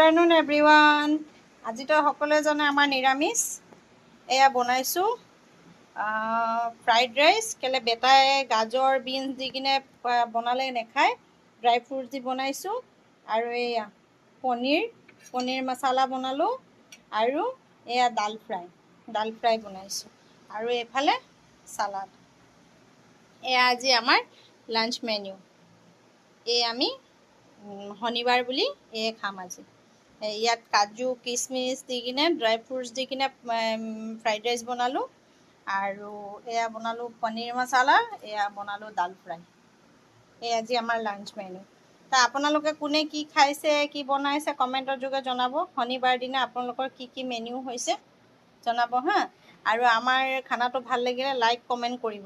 Afternoon everyone. আজিতো সকলোৱে জানে আমাৰ নিৰামিষ। এয়া বনাইছোঁ ফ্ৰাইড ৰাইচ। কেলৈ বেটাই গাজৰ বিনছ দি কিনে বনালে নেখায়, ড্ৰাই ফ্ৰুটছ দি বনাইছোঁ। আৰু এয়া পনীৰ মছালা বনালোঁ। আৰু এয়া ডাল ফ্ৰাই বনাইছোঁ। আৰু এইফালে চালাড। এয়া আজি আমাৰ লাঞ্চ মেনু। আমি শনিবাৰ বুলি এয়ে খাম আজি। ইয়াত কাজু কিচমিচ দি কিনে ড্ৰাই ফ্ৰুটছ দি কিনে ফ্ৰাইড ৰাইচ বনালোঁ। আৰু এয়া বনালোঁ পনীৰ মছালা, এয়া বনালোঁ ডাল ফ্ৰাই। এই আজি আমাৰ লাঞ্চ মেনু। আপোনালোকে কোনে কি খাইছে, কি বনাইছে কমেণ্টৰ যোগে জনাব। শনিবাৰ দিনা আপোনালোকৰ কি মেনু হৈছে জনাব হা। আৰু আমাৰ খানাটো ভাল লাগিলে লাইক কমেণ্ট কৰিব।